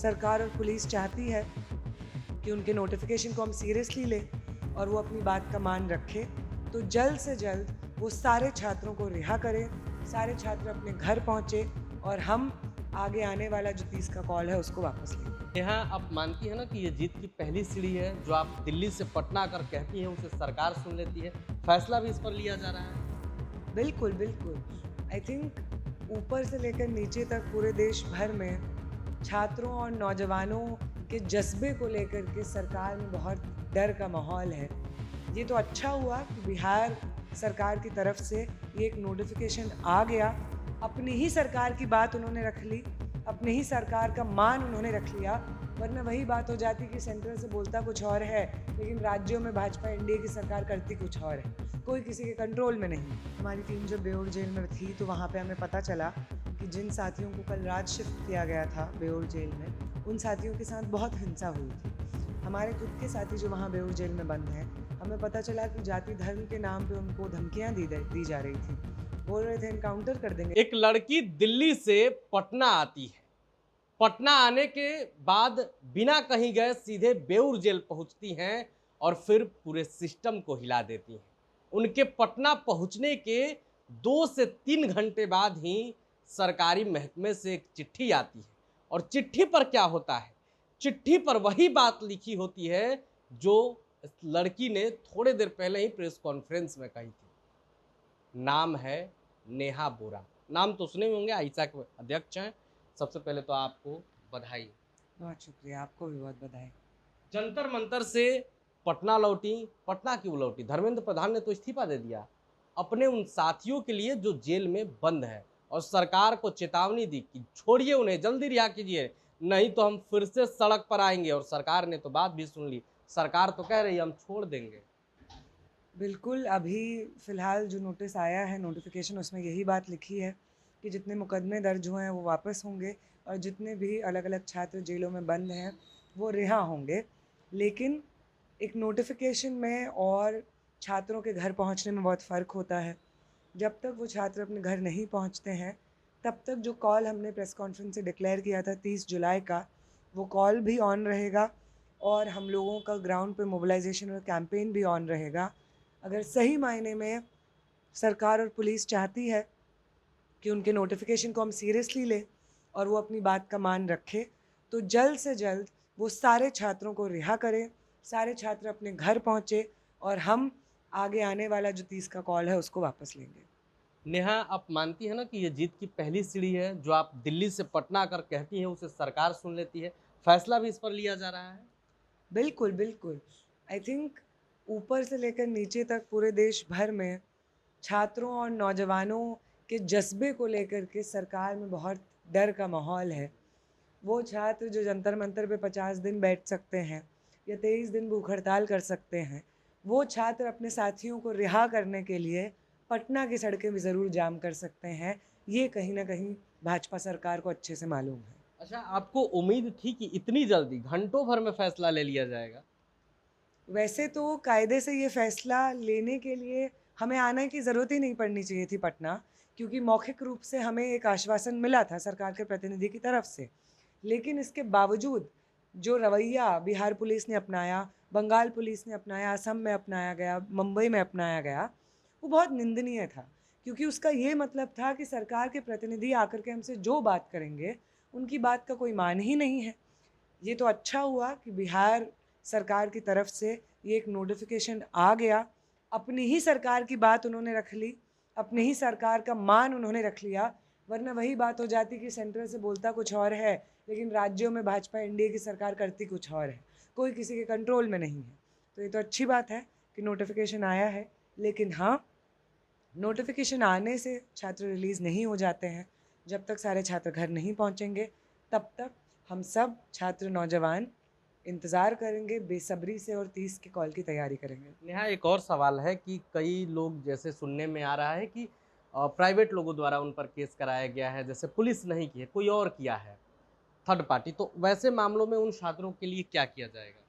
सरकार और पुलिस चाहती है कि उनके नोटिफिकेशन को हम सीरियसली लें और वो अपनी बात का मान रखें, तो जल्द से जल्द वो सारे छात्रों को रिहा करें, सारे छात्र अपने घर पहुँचे और हम आगे आने वाला जो 30 का कॉल है उसको वापस लें। यहाँ आप मानती हैं ना कि ये जीत की पहली सीढ़ी है। जो आप दिल्ली से पटना आकर कहती हैं उसे सरकार सुन लेती है। फैसला भी इस पर लिया जा रहा है। बिल्कुल, बिल्कुल। आई थिंक ऊपर से लेकर नीचे तक पूरे देश भर में छात्रों और नौजवानों के जज़्बे को लेकर के सरकार में बहुत डर का माहौल है। ये तो अच्छा हुआ कि बिहार सरकार की तरफ से ये एक नोटिफ़िकेशन आ गया। अपनी ही सरकार की बात उन्होंने रख ली, अपनी ही सरकार का मान उन्होंने रख लिया, वरना वही बात हो जाती कि सेंट्रल से बोलता कुछ और है, लेकिन राज्यों में भाजपा एनडीए की सरकार करती कुछ और है। कोई किसी के कंट्रोल में नहीं। हमारी टीम जब बेउर जेल में थी तो वहाँ पे हमें पता चला कि जिन साथियों को कल रात शिफ्ट किया गया था बेउर जेल में, उन साथियों के साथ बहुत हिंसा हुई थी। हमारे खुद के साथी जो वहाँ बेउर जेल में बंद हैं, हमें पता चला कि जाति धर्म के नाम पे उनको धमकियाँ दी जा रही थी। बोल रहे थे एनकाउंटर कर देंगे। एक लड़की दिल्ली से पटना आती है। पटना आने के बाद बिना कहीं गए सीधे बेउर जेल पहुंचती हैं और फिर पूरे सिस्टम को हिला देती हैं। उनके पटना पहुंचने के 2 से 3 घंटे बाद ही सरकारी महकमे से एक चिट्ठी आती है। और चिट्ठी पर क्या होता है? चिट्ठी पर वही बात लिखी होती है जो इस लड़की ने थोड़े देर पहले ही प्रेस कॉन्फ्रेंस में कही थी। नाम है नेहा बोरा। नाम तो सुने होंगे, आईसा के अध्यक्ष हैं। सबसे पहले तो आपको बधाई। बहुत शुक्रिया, आपको भी बहुत बधाई। जंतर मंतर से पटना लौटी। पटना क्यों लौटी? धर्मेंद्र प्रधान ने तो इस्तीफा दे दिया अपने उन साथियों के लिए जो जेल में बंद है, और सरकार को चेतावनी दी कि छोड़िए उन्हें, जल्दी रिहा कीजिए, नहीं तो हम फिर से सड़क पर आएंगे। और सरकार ने तो बात भी सुन ली। सरकार तो कह रही है हम छोड़ देंगे। बिल्कुल, अभी फ़िलहाल जो नोटिस आया है नोटिफ़िकेशन, उसमें यही बात लिखी है कि जितने मुकदमे दर्ज हुए हैं वो वापस होंगे और जितने भी अलग-अलग छात्र जेलों में बंद हैं वो रिहा होंगे। लेकिन एक नोटिफ़िकेशन में और छात्रों के घर पहुंचने में बहुत फ़र्क होता है। जब तक वो छात्र अपने घर नहीं पहुंचते हैं, तब तक जो कॉल हमने प्रेस कॉन्फ्रेंस से डिक्लेयर किया था 30 जुलाई का, वो कॉल भी ऑन रहेगा और हम लोगों का ग्राउंड पे मोबिलाइज़ेशन और कैंपेन भी ऑन रहेगा। अगर सही मायने में सरकार और पुलिस चाहती है कि उनके नोटिफिकेशन को हम सीरियसली लें और वो अपनी बात का मान रखें, तो जल्द से जल्द वो सारे छात्रों को रिहा करें, सारे छात्र अपने घर पहुँचे और हम आगे आने वाला जो 30 का कॉल है उसको वापस लेंगे। नेहा, आप मानती हैं ना कि ये जीत की पहली सीढ़ी है। जो आप दिल्ली से पटना आकर कहती हैं उसे सरकार सुन लेती है। फैसला भी इस पर लिया जा रहा है। बिल्कुल, बिल्कुल। आई थिंक ऊपर से लेकर नीचे तक पूरे देश भर में छात्रों और नौजवानों के जज़्बे को लेकर के सरकार में बहुत डर का माहौल है। वो छात्र जो जंतर-मंतर पे 50 दिन बैठ सकते हैं या 23 दिन भूख हड़ताल कर सकते हैं, वो छात्र अपने साथियों को रिहा करने के लिए पटना की सड़कें भी ज़रूर जाम कर सकते हैं। ये कहीं न कहीं भाजपा सरकार को अच्छे से मालूम है। अच्छा, आपको उम्मीद थी कि इतनी जल्दी घंटों भर में फैसला ले लिया जाएगा? वैसे तो कायदे से ये फ़ैसला लेने के लिए हमें आने की ज़रूरत ही नहीं पड़नी चाहिए थी पटना, क्योंकि मौखिक रूप से हमें एक आश्वासन मिला था सरकार के प्रतिनिधि की तरफ से। लेकिन इसके बावजूद जो रवैया बिहार पुलिस ने अपनाया, बंगाल पुलिस ने अपनाया, असम में अपनाया गया, मुंबई में अपनाया गया, वो बहुत निंदनीय था। क्योंकि उसका ये मतलब था कि सरकार के प्रतिनिधि आकर के हमसे जो बात करेंगे, उनकी बात का कोई मान ही नहीं है। ये तो अच्छा हुआ कि बिहार सरकार की तरफ से ये एक नोटिफ़िकेशन आ गया। अपनी ही सरकार की बात उन्होंने रख ली, अपनी ही सरकार का मान उन्होंने रख लिया, वरना वही बात हो जाती कि सेंट्रल से बोलता कुछ और है, लेकिन राज्यों में भाजपा एनडीए की सरकार करती कुछ और है। कोई किसी के कंट्रोल में नहीं है। तो ये तो अच्छी बात है कि नोटिफ़िकेशन आया है, लेकिन हाँ, नोटिफ़िकेशन आने से छात्र रिलीज़ नहीं हो जाते हैं। जब तक सारे छात्र घर नहीं पहुँचेंगे, तब तक हम सब छात्र नौजवान इंतज़ार करेंगे बेसब्री से और 30 के कॉल की तैयारी करेंगे। नेहा, एक और सवाल है कि कई लोग, जैसे सुनने में आ रहा है कि प्राइवेट लोगों द्वारा उन पर केस कराया गया है, जैसे पुलिस नहीं की है, कोई और किया है, थर्ड पार्टी। तो वैसे मामलों में उन छात्रों के लिए क्या किया जाएगा?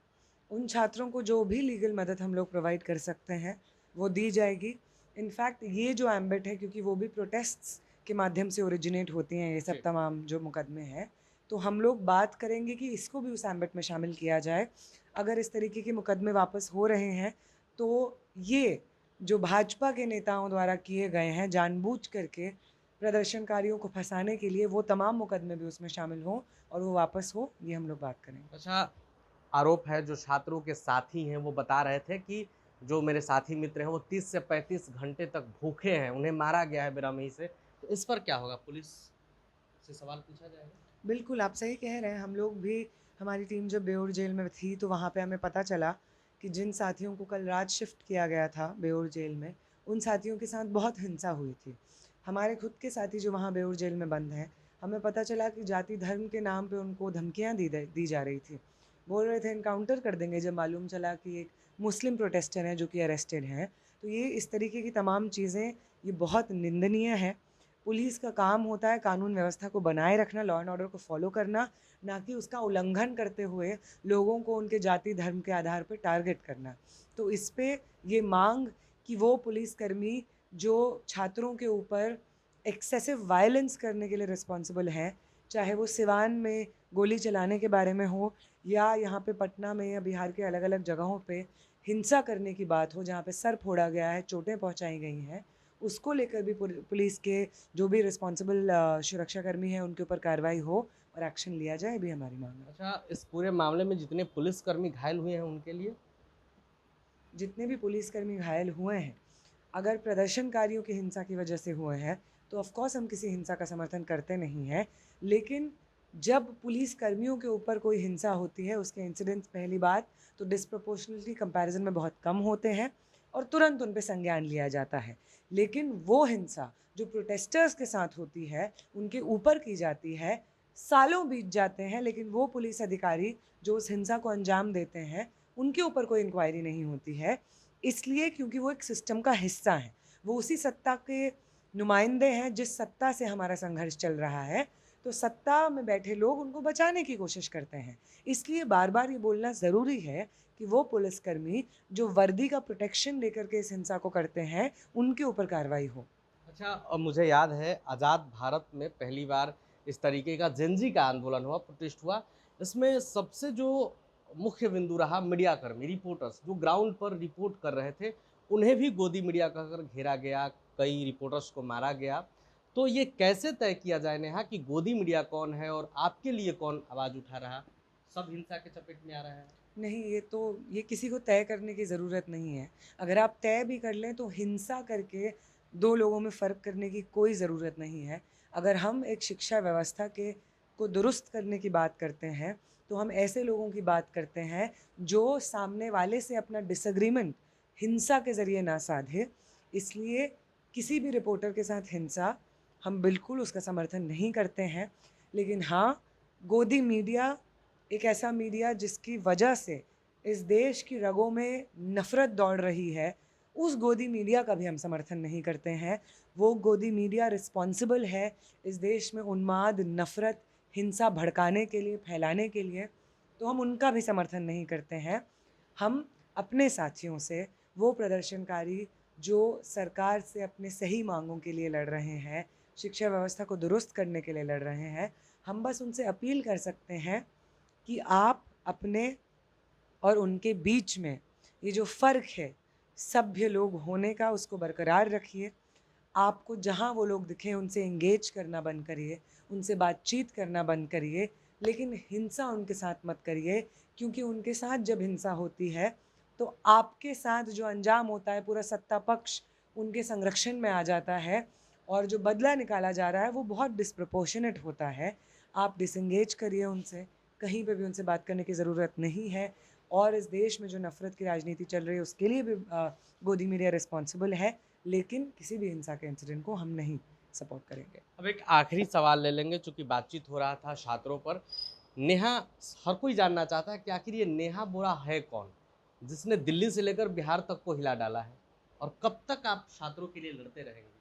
उन छात्रों को जो भी लीगल मदद हम लोग प्रोवाइड कर सकते हैं, वो दी जाएगी। इनफैक्ट ये जो एम्बेट है, क्योंकि वो भी प्रोटेस्ट्स के माध्यम से ओरिजिनेट होती हैं ये सब जी। तमाम जो मुकदमे हैं, तो हम लोग बात करेंगे कि इसको भी उस एम्बिट में शामिल किया जाए। अगर इस तरीके के मुकदमे वापस हो रहे हैं तो ये जो भाजपा के नेताओं द्वारा किए गए हैं जानबूझ करके प्रदर्शनकारियों को फंसाने के लिए, वो तमाम मुकदमे भी उसमें शामिल हों और वो वापस हो, ये हम लोग बात करेंगे। अच्छा, आरोप है जो छात्रों के साथी हैं वो बता रहे थे कि जो मेरे साथी मित्र हैं वो 30 से 35 घंटे तक भूखे हैं, उन्हें मारा गया है बेरहमी से। तो इस पर क्या होगा? पुलिस से सवाल पूछा जाएगा? बिल्कुल, आप सही कह रहे हैं। हम लोग भी, हमारी टीम जब बेउर जेल में थी तो वहाँ पे हमें पता चला कि जिन साथियों को कल रात शिफ्ट किया गया था बेउर जेल में, उन साथियों के साथ बहुत हिंसा हुई थी। हमारे खुद के साथी जो वहाँ बेउर जेल में बंद हैं, हमें पता चला कि जाति धर्म के नाम पे उनको धमकियाँ दी जा रही थी। बोल रहे थे एनकाउंटर कर देंगे, जब मालूम चला कि एक मुस्लिम प्रोटेस्टर हैं जो कि अरेस्टेड हैं। तो ये इस तरीके की तमाम चीज़ें, ये बहुत निंदनीय है। पुलिस का काम होता है कानून व्यवस्था को बनाए रखना, लॉ एंड ऑर्डर को फॉलो करना, ना कि उसका उल्लंघन करते हुए लोगों को उनके जाति धर्म के आधार पर टारगेट करना। तो इस पे ये मांग कि वो पुलिसकर्मी जो छात्रों के ऊपर एक्सेसिव वायलेंस करने के लिए रिस्पॉन्सिबल हैं, चाहे वो सिवान में गोली चलाने के बारे में हो या यहाँ पे पटना में या बिहार के अलग अलग जगहों पे हिंसा करने की बात हो, जहाँ पे सर फोड़ा गया है, चोटें पहुँचाई गई हैं, उसको लेकर भी पुलिस के जो भी रिस्पॉन्सिबल सुरक्षाकर्मी हैं उनके ऊपर कार्रवाई हो और एक्शन लिया जाए, भी हमारी मांग है। अच्छा, इस पूरे मामले में जितने पुलिसकर्मी घायल हुए हैं उनके लिए? जितने भी पुलिसकर्मी घायल हुए हैं, अगर प्रदर्शनकारियों की हिंसा की वजह से हुए हैं तो ऑफ कोर्स हम किसी हिंसा का समर्थन करते नहीं हैं। लेकिन जब पुलिसकर्मियों के ऊपर कोई हिंसा होती है, उसके इंसिडेंट्स पहली बात तो डिस्प्रपोर्शनली कंपैरिजन में बहुत कम होते हैं और तुरंत उन पे संज्ञान लिया जाता है। लेकिन वो हिंसा जो प्रोटेस्टर्स के साथ होती है, उनके ऊपर की जाती है, सालों बीत जाते हैं, लेकिन वो पुलिस अधिकारी जो उस हिंसा को अंजाम देते हैं, उनके ऊपर कोई इंक्वायरी नहीं होती है। इसलिए क्योंकि वो एक सिस्टम का हिस्सा हैं। वो उसी सत्ता के नुमाइंदे हैं जिस सत्ता से हमारा संघर्ष चल रहा है। तो सत्ता में बैठे लोग उनको बचाने की कोशिश करते हैं। इसलिए बार-बार ये बोलना ज़रूरी है कि वो पुलिसकर्मी जो वर्दी का प्रोटेक्शन लेकर के इस हिंसा को करते हैं, उनके ऊपर कार्रवाई हो। अच्छा, मुझे याद है आज़ाद भारत में पहली बार इस तरीके का जेनजी का आंदोलन हुआ, प्रोटेस्ट हुआ। इसमें सबसे जो मुख्य बिंदु रहा मीडियाकर्मी, रिपोर्टर्स जो ग्राउंड पर रिपोर्ट कर रहे थे, उन्हें भी गोदी मीडिया कहकर घेरा गया, कई रिपोर्टर्स को मारा गया। तो ये कैसे तय किया जाए नेहा कि गोदी मीडिया कौन है और आपके लिए कौन आवाज़ उठा रहा? सब हिंसा के चपेट में आ रहा है। नहीं, ये किसी को तय करने की ज़रूरत नहीं है। अगर आप तय भी कर लें तो हिंसा करके 2 लोगों में फ़र्क करने की कोई ज़रूरत नहीं है। अगर हम एक शिक्षा व्यवस्था के को दुरुस्त करने की बात करते हैं, तो हम ऐसे लोगों की बात करते हैं जो सामने वाले से अपना डिसएग्रीमेंट हिंसा के ज़रिए ना साधे। इसलिए किसी भी रिपोर्टर के साथ हिंसा, हम बिल्कुल उसका समर्थन नहीं करते हैं। लेकिन हाँ, गोदी मीडिया एक ऐसा मीडिया जिसकी वजह से इस देश की रगों में नफ़रत दौड़ रही है, उस गोदी मीडिया का भी हम समर्थन नहीं करते हैं। वो गोदी मीडिया रिस्पॉन्सिबल है इस देश में उन्माद, नफ़रत, हिंसा भड़काने के लिए, फैलाने के लिए, तो हम उनका भी समर्थन नहीं करते हैं। हम अपने साथियों से, वो प्रदर्शनकारी जो सरकार से अपने सही मांगों के लिए लड़ रहे हैं, शिक्षा व्यवस्था को दुरुस्त करने के लिए लड़ रहे हैं, हम बस उनसे अपील कर सकते हैं कि आप अपने और उनके बीच में ये जो फ़र्क है सभ्य लोग होने का, उसको बरकरार रखिए। आपको जहाँ वो लोग दिखें उनसे एंगेज करना बंद करिए, उनसे बातचीत करना बंद करिए, लेकिन हिंसा उनके साथ मत करिए, क्योंकि उनके साथ जब हिंसा होती है तो आपके साथ जो अंजाम होता है, पूरा सत्ता पक्ष उनके संरक्षण में आ जाता है और जो बदला निकाला जा रहा है वो बहुत डिस्प्रपोर्शनेट होता है। आप डिसएंगेज करिए उनसे, कहीं पे भी उनसे बात करने की ज़रूरत नहीं है। और इस देश में जो नफ़रत की राजनीति चल रही है उसके लिए भी गोदी मीडिया रिस्पॉन्सिबल है, लेकिन किसी भी हिंसा के इंसिडेंट को हम नहीं सपोर्ट करेंगे। अब एक आखिरी सवाल ले लेंगे, चूँकि बातचीत हो रहा था छात्रों पर। नेहा, हर कोई जानना चाहता है कि आखिर ये नेहा बोरा है कौन, जिसने दिल्ली से लेकर बिहार तक को हिला डाला है? और कब तक आप छात्रों के लिए लड़ते रहेंगे?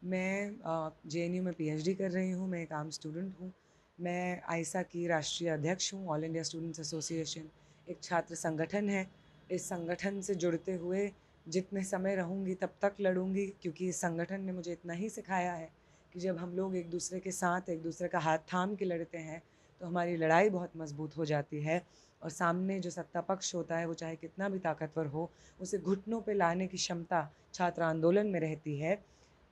मैं जेएनयू में पीएचडी कर रही हूँ, मैं एक आम स्टूडेंट हूँ। मैं आइसा की राष्ट्रीय अध्यक्ष हूँ, ऑल इंडिया स्टूडेंट्स एसोसिएशन एक छात्र संगठन है। इस संगठन से जुड़ते हुए जितने समय रहूँगी तब तक लड़ूँगी, क्योंकि इस संगठन ने मुझे इतना ही सिखाया है कि जब हम लोग एक दूसरे के साथ एक दूसरे का हाथ थाम के लड़ते हैं तो हमारी लड़ाई बहुत मजबूत हो जाती है और सामने जो सत्ता पक्ष होता है वो चाहे कितना भी ताकतवर हो, उसे घुटनों पे लाने की क्षमता छात्र आंदोलन में रहती है।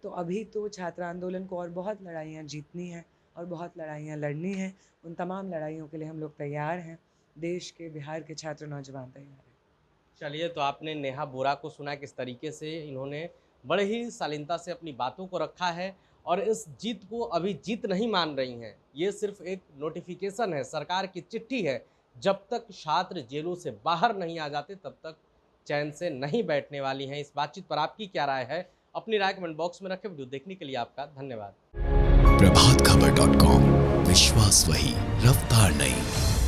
तो अभी तो छात्र आंदोलन को और बहुत लड़ाइयाँ जीतनी हैं और बहुत लड़ाइयाँ लड़नी हैं। उन तमाम लड़ाइयों के लिए हम लोग तैयार हैं। देश के, बिहार के छात्र नौजवान तैयार हैं। चलिए, तो आपने नेहा बोरा को सुना किस तरीके से इन्होंने बड़े ही शालीनता से अपनी बातों को रखा है और इस जीत को अभी जीत नहीं मान रही हैं। ये सिर्फ एक नोटिफिकेशन है, सरकार की चिट्ठी है। जब तक छात्र जेलों से बाहर नहीं आ जाते तब तक चैन से नहीं बैठने वाली हैं। इस बातचीत पर आपकी क्या राय है? अपनी राय कमेंट बॉक्स में रखें। वीडियो देखने के लिए आपका धन्यवाद। प्रभात खबर.com, विश्वास वही, रफ्तार नहीं।